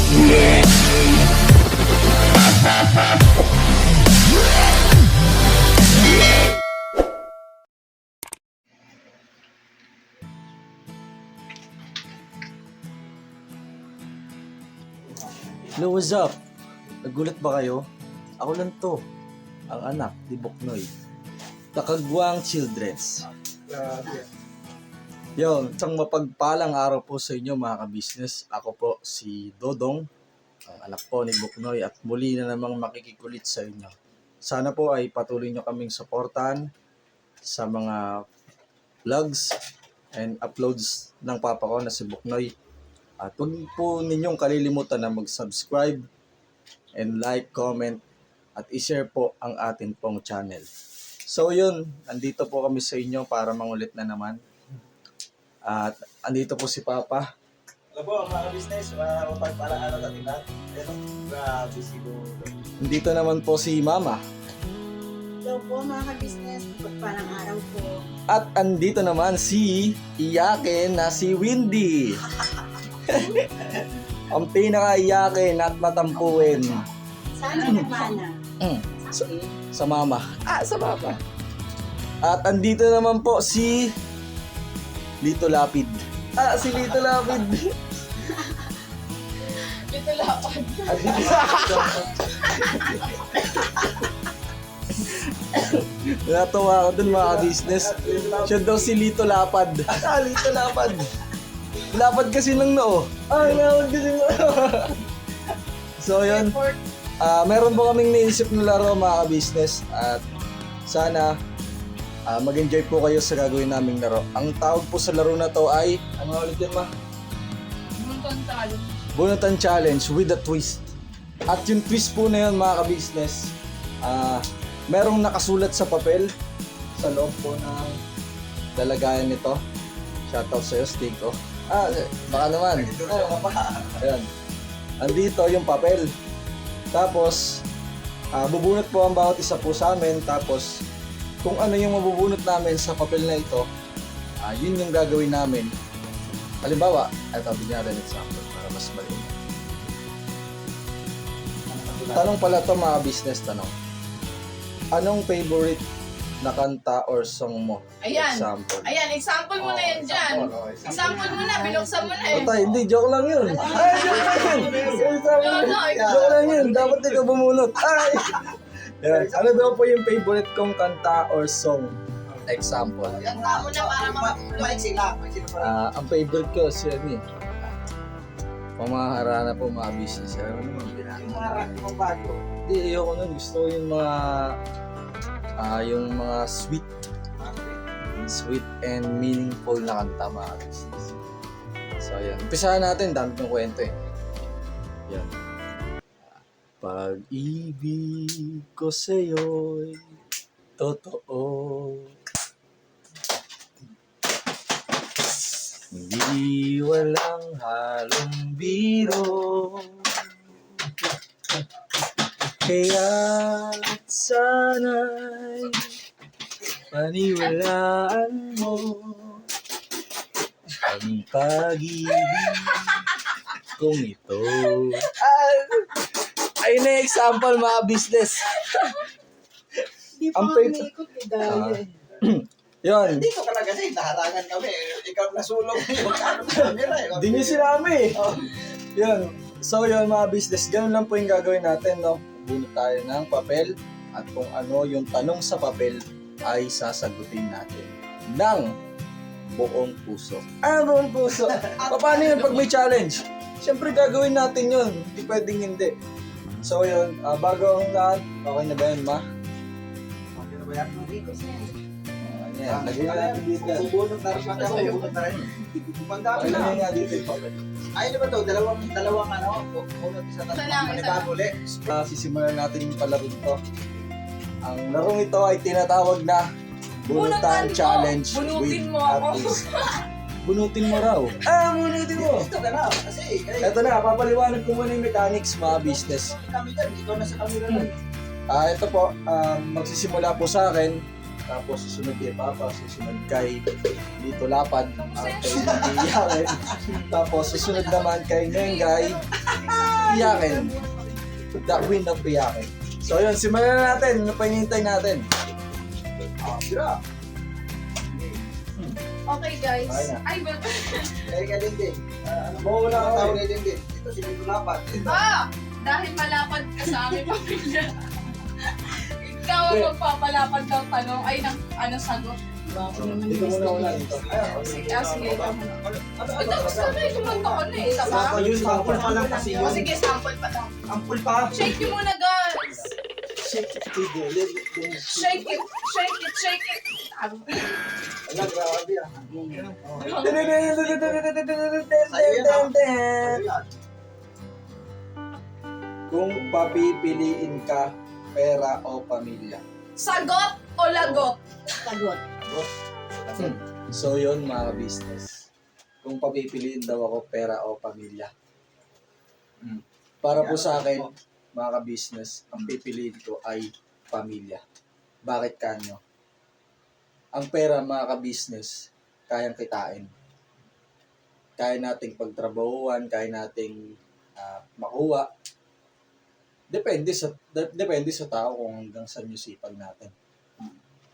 Hello, what's up? Nagulat ba kayo? Ako lang to, ang anak ni Buknoy. Takagwang Childrens. Yon, isang mapagpalang araw po sa inyo mga ka-business. Ako po si Dodong, ang anak po ni Buknoy at muli na namang makikikulit sa inyo. Sana po ay patuloy nyo kaming supportan sa mga vlogs and uploads ng papa ko na si Buknoy. At huwag po ninyong kalilimutan na mag-subscribe and like, comment, at i-share po ang atin pong channel. So yun, andito po kami sa inyo para mangulit na naman. At andito po si Papa. Hello po mga business, mapagpalang araw natin lahat. Pero grabe siguro. Andito naman po si Mama. Hello po mga ka-business, pagpalang araw po. At andito naman si iyakin na si Windy. Ang pinaka-iyakin at matampuin. Sana nagmana. Sa Mama. Sa Papa. At andito naman po si Lito Lapid. Si Lito Lapid. Ito lapad. Natuwa ako dun mga business. Siya daw si Lito Lapad. Lito Lapad. Lapad kasi ng noo. Lapad kasi ng noo. So yun. Meron po kaming naisip na laro mga business. At sana mag-enjoy po kayo sa gagawin naming laro. Ang tawag po sa laro na to ay, ano ulit yun ma? Bunutan Challenge with a twist. At yung twist po na yun mga ka-business, merong nakasulat sa papel sa loob po ng lalagayan nito. Shoutout sa'yo, Stig. Baka naman. Ayan. Andito yung papel. Tapos, bubunot po ang bawat isa po sa amin. Tapos, kung ano yung mabubunot namin sa papel na ito, yun yung gagawin namin. Halimbawa, ito, binyaran example para mas maliit. Tanong pala to mga business tanong. Anong favorite na kanta or song mo? Ayan. Example. Ayan, example mo na yan dyan. Example mo na, binuksan mo na eh. Patay, hindi, joke lang yun. Joke lang yun. Joke lang yun, dapat ikaw bumunot. Yan. Ano daw po yung favorite kong kanta or song? Example. Ganda mo na para Maiksi lang. Ang favorite ko si ano eh. Pamaharana po mga business. Ano naman Yung mga rock yung bago. Hindi, ayoko nun. Gusto ko yung mga sweet and meaningful na kanta mga business. So yan. Umpisahan natin, dami kong kwento eh. Yan. Pag-ibig ko sa'yo'y totoo. Hindi walang halong biro. Kaya't sana'y paniwalaan mo ang pag-ibig kong ito. Ayun na yung example mga business. Hindi pa Ang kami paper- ikot ni Daya. Yun. Dito ka na kasi, naharangan kami. Ikaw nasulong yung camera eh. Hindi nyo sinami eh. Yun. So yun mga business, ganun lang po yung gagawin natin, no? Bunot tayo ng papel at kung ano yung tanong sa papel ay sasagutin natin ng buong puso. Buong puso. Paano yun pag may challenge? Siyempre gagawin natin yun. Hindi pwedeng hindi. So yun, bago ang lahat, okay na ba yun, ma? Okay na ba yan? Ayan, lagyan natin dito. Bubunot na rin siya. Bubunot na rin. Mandami Okay, na. lagyan nga dito yung papel. Ay, di ba ito? Dalawang ano? Bunot isa na. Isa lang, isa lang. Uli. Sisimulan natin yung palaro ito. Ang larong ito ay tinatawag na Bunutan Bunutan mo. Challenge Bunutin with mo ako. Artist. Bunutin mo raw. Bunutin mo. Ito ka na. Kasi, Ito na, papaliwanag ko muna yung mechanics mga business. kami dyan. Ikaw na sa camera lang. Ito po, magsisimula po sa akin. Tapos susunod kay Papa, susunod kay Lito Lapad, kay Iyakin. Tapos susunod naman kay Nengay. Piyakin. The Queen of Piyakin. So yun, simulan na natin. Ano pa hinihintay natin? Sira. Okay guys. Ay na. Ay, ba? Kaya ka din din. Mawala Wala ako tao eh. din din. Ito si Lito Lapat. Dahil malapad ka sa aming pamilya. Ikaw ang magpapalapad ng tanong. Ay, ng ano sagot. Dito muna wala dito. Sige, sige. Ito, Ano? gusto na yung kumanta ko na eh. Isa ba? Yun, sample pa lang kasi O yun. sige, sample pa lang. Ampul pa. Shake nyo muna guys. Shake it to the limit. Shake it, shake it, shake it. Ala, grabe ah. Kung papipiliin ka, pera o pamilya. Sagot o lagot? Sagot. So yun mga business. Kung papipiliin daw ako, pera o pamilya. Para po sa akin, mga business, ang pipiliin ko ay pamilya. Bakit kanyo? Ang pera mga business, kayang kitain. Kaya nating pagtrabahuan, kaya nating makuha. Depende sa tao kung hanggang saan yung sipag natin.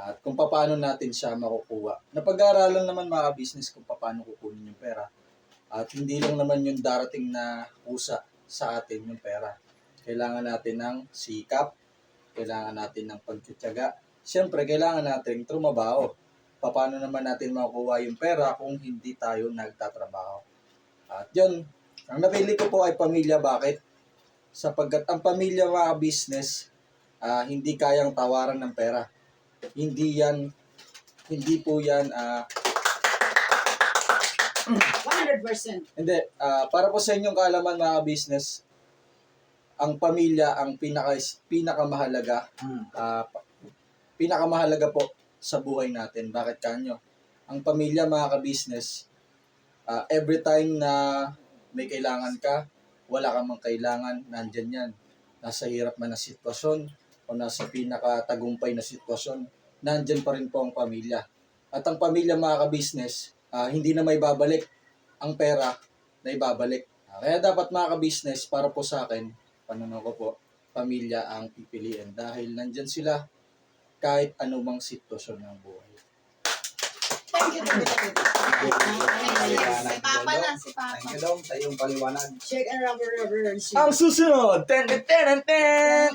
At kung paano natin siya makukuha. Napag-aaralan naman mga business kung paano kukunin yung pera. At hindi lang naman yung darating na kusa sa atin yung pera. Kailangan natin ng sikap, kailangan natin ng pagtitiyaga. Siyempre, kailangan natin trumabaho. Paano naman natin makukuha yung pera kung hindi tayo nagtatrabaho. At yun, ang napili ko po ay pamilya. Bakit? Sapagkat ang pamilya mga business, hindi kayang tawaran ng pera. Hindi po yan, 100%. hindi, para po sa inyong kaalaman mga business, ang pamilya ang pinakamahalaga, pinakamahalaga po sa buhay natin. Bakit kanyo? Ang pamilya mga ka-business, every time na may kailangan ka, wala kang mang kailangan, nandyan yan. Nasa hirap man na sitwasyon o nasa pinakatagumpay na sitwasyon, nandyan pa rin po ang pamilya. At ang pamilya mga ka-business, hindi na may babalik ang pera na ibabalik. Kaya dapat mga ka-business, para po sa akin, pananaw ko po, pamilya ang pipiliin dahil nandyan sila kahit anumang sitwasyon ng buhay. Thank you. Si Papa na, si Papa. Thank you daw sa iyong paliwanag. Shake and rubber. Ang susunod! Ten, ten, ten, ten!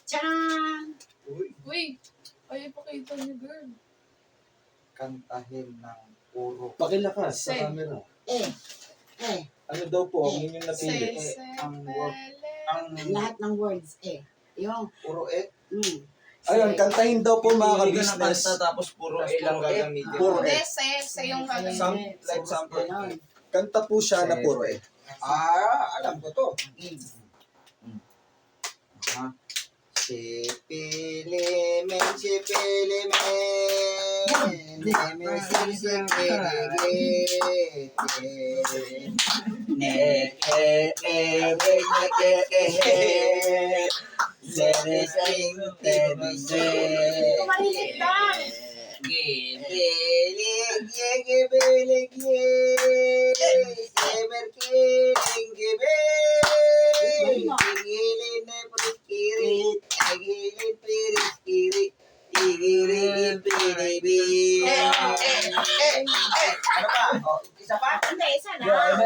Tcharan! Uy, ay ipakita niyo girl. Kantahin ng puro. Pakilakas sa Say. camera. Eh. Ano daw po ang inyong napili? ang work. Ang Lahat ng words, eh. Yung, puro Ayun, kantahin daw po mga ka-business. tapos puro lang gagamitin. Puro Hindi, eh. yung ano. Like sample. Kanta po siya na puro eh. Alam ko to. Si Pilimen, si Pilimen. Kumalilit lang. Isa pa? Hindi, isa na. Grabe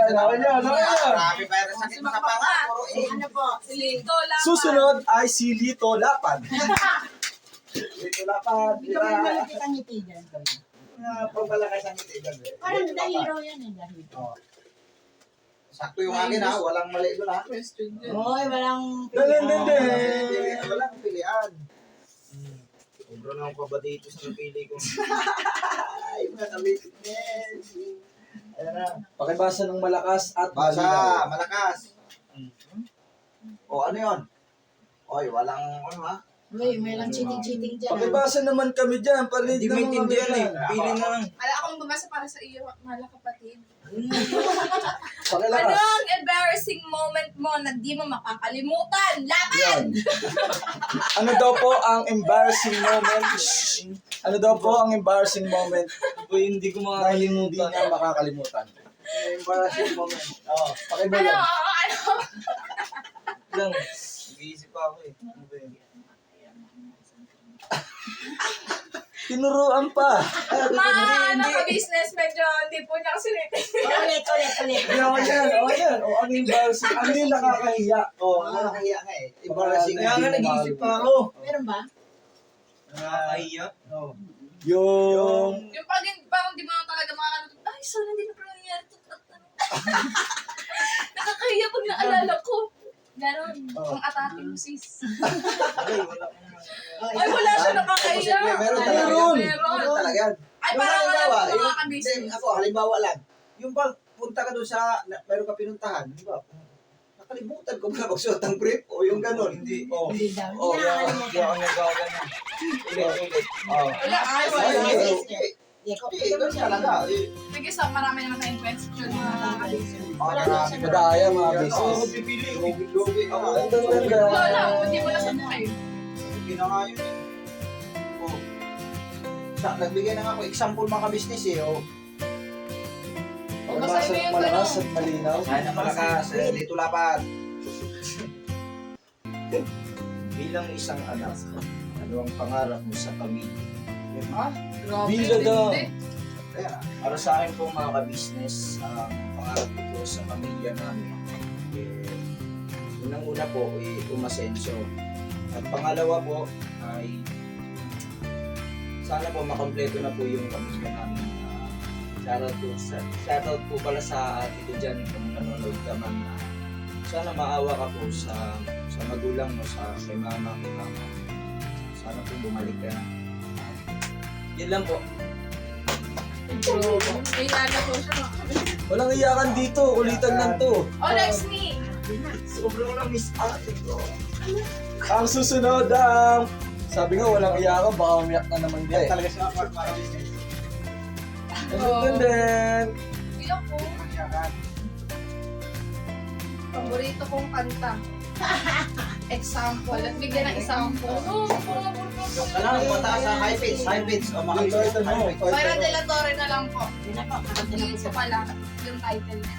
pa rin sakit sa panga. Puro Ano po? Lito lang. Susunod ay si Lito Lapad. Dito lapad. Hindi ka may malapit ang ngiti dyan. Pagpalakas ang ngiti dyan. Parang the hero yan eh, the hero. Sakto yung akin ha. Walang mali doon ha. Question yun. Hoy, walang Walang pilian. Sobrang lang pa ba dito sa napili ko? Ay, yes. Ayan na. Pakibasa ng malakas at Basa, malinaw. malakas. O, ano yun? Oy, walang ano ha? Hoy, may lang cheating dyan. Pakibasa naman kami dyan. Palit Hindi naman kami maintindihan dyan. Pili na lang. Ala akong bumasa para sa iyo, mahal kapatid. Pakilakas. Anong embarrassing moment mo na di mo makakalimutan? Laban! Yan. Ano daw po ang embarrassing moment Ano daw po ang embarrassing moment Uy, hindi ko na hindi makakalimutan. niya makakalimutan? Embarrassing moment. Oo. Pakibulan. Lang. Nag-iisip pa ako eh. Ano ba yun? Tinuruan pa. Mga ka-business, medyo hindi po niya kasi Ulit. O yan. O ano yung embarrassing? Ano yung nakakahiya? Oo, nakakahiya nga eh. Embarrassing. Kaya nga nag-iisip pa ako. Meron ba? Nakakahiya? Oo. Yung... yung parang di mo na talaga makakalimutan. Ay, sana hindi na pala nangyari ito. Nakakahiya pag naalala ko. Ganon, ang atake mo sis. Ay, wala ko naman. Ay, wala siya nakakahiya. Meron Ay, talaga. Meron. Meron talaga. Ay, Yung parang halimbawa, alam ko mga yung- ka-business. hindi, ako, halimbawa lang. Yung bang punta ka doon sa, meron ka pinuntahan, di ba? Nakalimutan ko ba magsuot ng brief o yung gano'n? Hindi. Oh. Hindi daw. Oh, Hindi nakakalimutan. yung nagawa ganun. Ulit. Oh. Wala, ay, Ay, wala. ay, Hindi ko. Hindi, ganun talaga. Sige, sa marami naman tayong question. Wala na siya. Madaya mga Ako business. pipili. Lugi. Ako. Ang ganda. Wala, hindi mo lang sa kayo. Hindi na nga yun eh. Oh. Nagbigay na nga ako example mga business eh. Oh. Basahin mo yung Malakas tanong. at malinaw. Sana malakas. Dito lapat. Bilang isang anak, ano ang pangarap mo sa pamilya? Ah, grabe. Bila daw. hindi. Kaya, para sa akin po mga ka-business, ang pangarap ko po sa pamilya namin, unang-una po, umasenso. At pangalawa po, ay sana po makompleto na po yung pamilya namin. Shoutout po pala sa Tito Jan kung nanonood ka man. Sana maawa ka po sa magulang mo, sa kay mama, kay mama. Sana po bumalik ka na. Yan lang po. May lala po siya. Walang iyakan dito. Kulitan lang to. Oh, next me. Sobrang na-miss ate ko. Ang susunod ang... Sabi nga walang iyakan. Baka umiyak na naman dia eh. Talaga siya para business. And then... Iyak po. Paborito kong kanta. Example. At bigyan ng example. No, Kailangan mataas sa high pitch. High pitch. O Yung title mo. Mayra de la Torre na lang po. Yun na po. Kakanta na po Dito siya. pala yung title niya.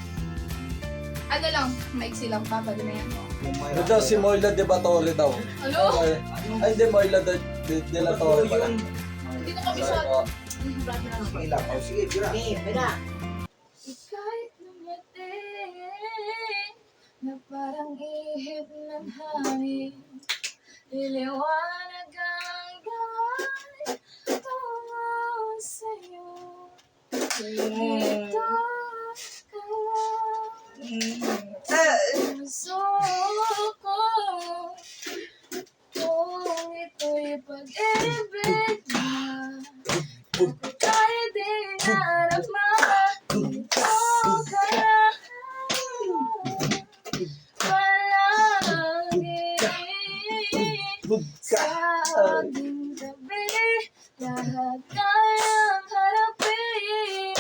Ano lang, maiksi lang pa, bago na yan po. Ano daw si Moyla de Batore daw. Ano? Ay, hindi Moyla de la Torre pala. Hindi ko kabisado. Sige lang. O sige, gira. Okay, wala. Kahit lumati na parang ihip ng hangin, liliwanag ang gawin tungo sa'yo. Dito kaya puso ko kung ito'y pag-ibig na tayo din narama. Dito kaya palagi sa ating tabi, lahat kayang harapin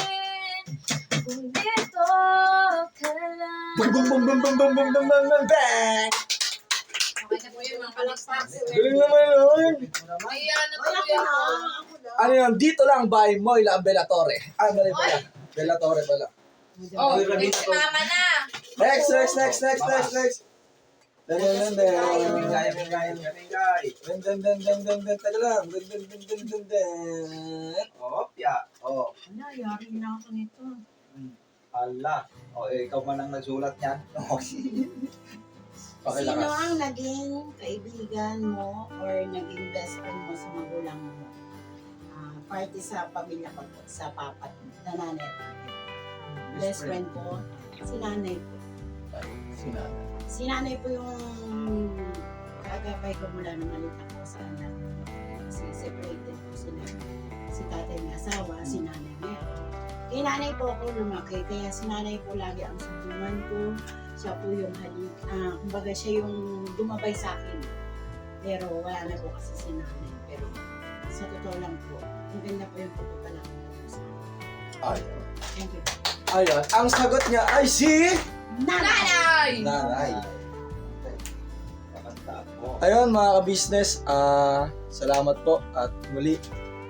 kung dito ka lang. Bum bum bum bum bum bum bum bum bum bum bang! Okay na po yun mga kalaksak. Galing naman yun! Ayan na Wala tuloy ko na. ako. Ako daw. Ano yun? Dito lang by Moyla Belatore. Ah, mali pala. Belatore pala. Oh, Uy, Rabina next to. mama na. Next. Dan. Taga lang. Dan. Opya. Oh. Wala, yari na ako nito. Ala. O, ikaw man ang nagsulat niyan. Sino Pakilakas. ang naging kaibigan mo or naging best friend mo sa magulang mo? Party sa pamilya ko po, sa papat na nanay at tatay. Best friend ko, si nanay po. Sinanay. Si nanay po yung kagabay ko mula nung malit ako sa anak. Kasi separated po sila. Si tatay may asawa, si nanay meron. Kay nanay po ako lumaki, kaya si nanay po lagi ang sumbungan ko. Siya po yung halik, kumbaga siya yung dumabay sa akin. Pero wala na po kasi si nanay. Pero sa totoo lang po, ang ganda po yung pagpapalaki ko sa akin. Ayun. Thank you. Ayun. Ang sagot niya ay si... Nanay! Nanay. Kakanta mo. Ayun mga ka-business, salamat po at muli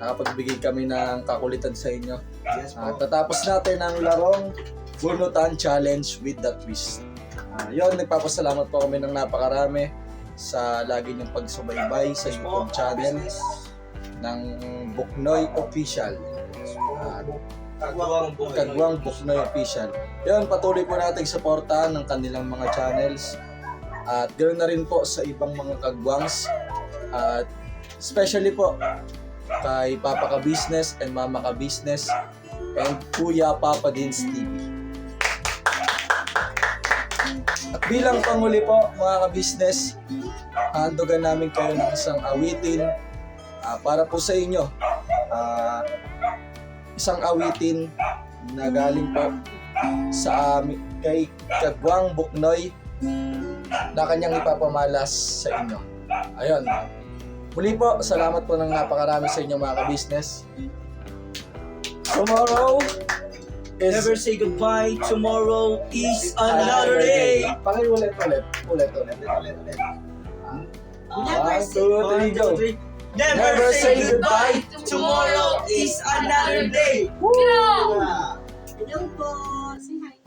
nakapagbigay kami ng kakulitan sa inyo. Yes At po. tatapos natin ang larong Bunutan Challenge with the Twist. Yun, nagpapasalamat po kami ng napakarami sa lagi niyong pagsubaybay sa Yes po. YouTube channel Business. ng Buknoy Official. Kagwang po. Kagwang Buknoy Official. Yun, patuloy po nating suportahan ng kanilang mga channels. At ganoon na rin po sa ibang mga kagwangs. At especially po kay Papa Ka Business and Mama Ka Business and Kuya Papa Dins TV. At bilang panguli po mga ka-business, handugan namin kayo ng isang awitin para po sa inyo. Isang awitin na galing po sa kay Kagwang Buknoy na kanyang ipapamalas sa inyo. Ayun. Muli po, salamat po ng napakarami sa inyo mga ka-business. Tomorrow is Never say goodbye. Tomorrow is another day. Ulit. Never 1, say 2, 3, go. Never say goodbye. Tomorrow is another day. hello po. Say hi.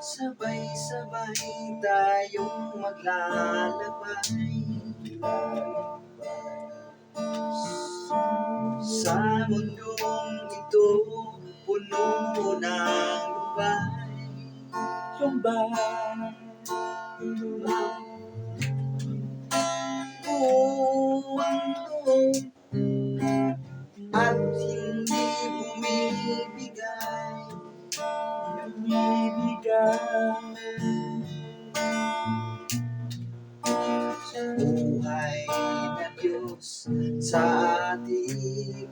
Sabay-sabay tayong maglalakbay sa mundong ito, puno ng lumbay. At hindi bumibigay. Buhay na Diyos sa ating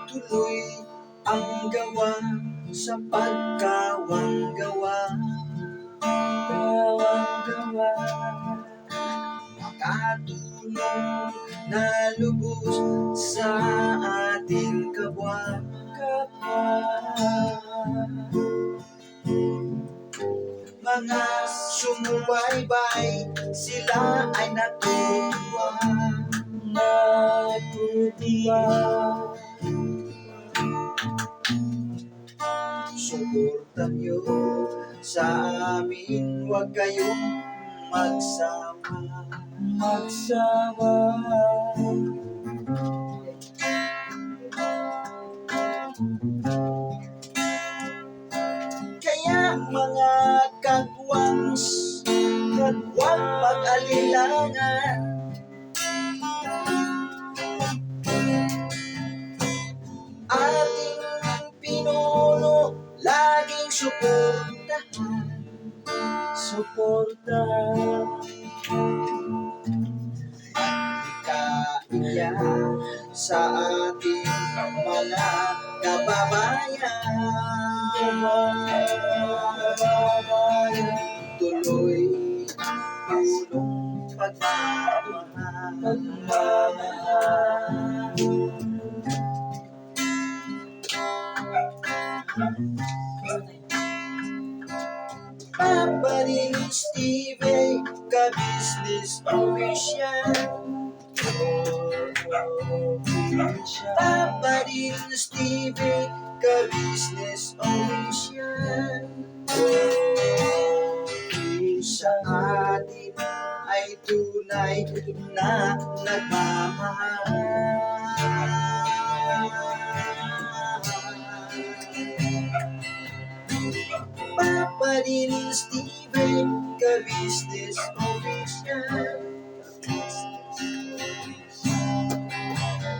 tuloy ang gawa sa pagkawang gawa. Makatulong na lubos sa ating kapwa. Mga sumubaybay, sila ay natutuwa. Suportan niyo sa amin, huwag kayong magsawa. Kaya mga kagwang mag-alilangan. Ating pinuno, laging suportahan. Ikaiya sa ating mga kababayan. Tuloy ang punong pagmamahal. Papa Dins TV, Ka-Business Official. Papa Dins TV, Ka-Business Official. Sa atin ay tunay na nagmamahal. Papa Dins TV, Ka-Business Official.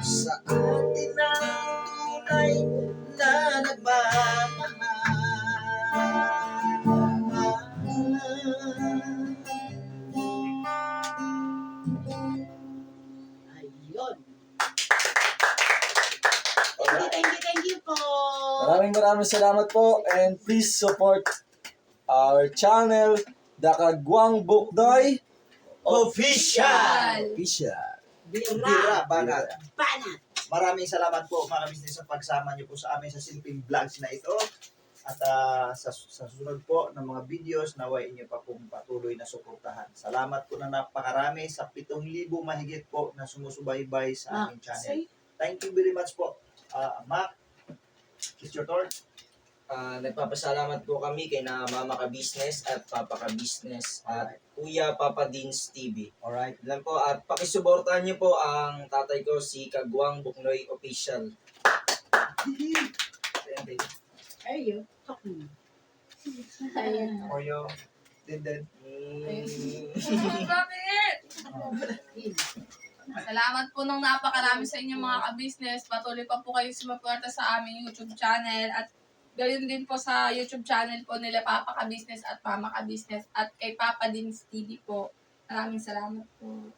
Sa atin ang tunay na Ayun. Thank you po. Maraming maraming salamat po and please support our channel, The Kagwang Buknoy Official! Official. Bira. Bira, banat. Banat. Maraming salamat po mga kabisnes sa pagsama niyo po sa amin sa simpleng vlogs na ito. At sa susunod po ng mga videos, naway inyo pa pong patuloy na suportahan. Salamat po na napakarami sa 7,000 mahigit po na sumusubaybay sa aming channel. Thank you very much po. Mac, it's your turn. Nagpapasalamat po kami kay na Mama Ka Business at Papa Ka Business at Kuya Papa Deans TV. Alright. Ilan po at pakisuportahan niyo po ang tatay ko si Kagwang Buknoy Official. Ayo. Talk mo. Oreo. Din. Bakit? Salamat po ng napakarami sa inyong mga ka-business. Patuloy pa po kayo sumuporta sa aming YouTube channel at gayon din po sa YouTube channel po nila Papa Ka-Business at Mama Ka-Business at kay Papa Deans TV po. Maraming salamat po.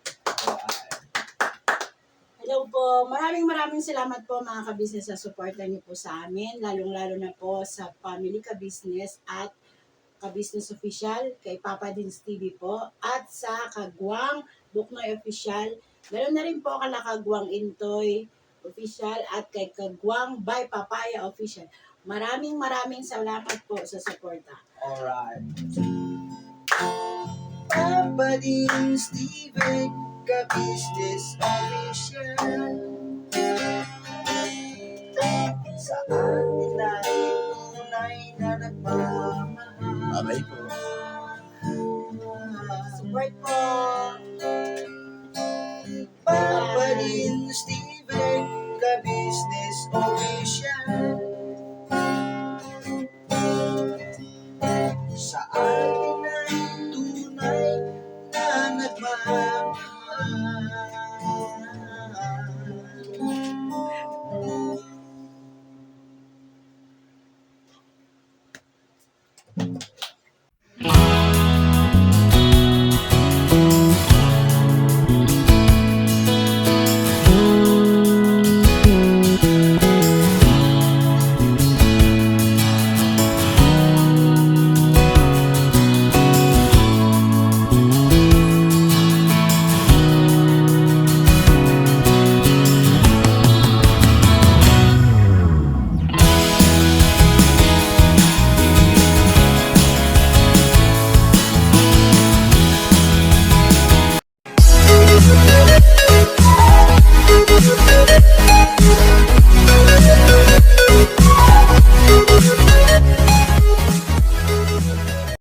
Hello po. Maraming salamat po mga ka-business sa suporta niyo po sa amin. Lalong-lalo na po sa Family Ka-Business at Ka-Business Official, kay Papa Deans TV po, at sa Kagwang Buknoy Official. Ganoon na rin po kala Kagwang Intoy Official at kay Kagwang by Papaya Official. Maraming salamat po sa suporta. Alright. Papa Deans TV, Ka-Business Official. Sa atin ay tunay na nagmamahal. Bye po. Support po. Papa Deans TV, Ka-Business Official. Sa atin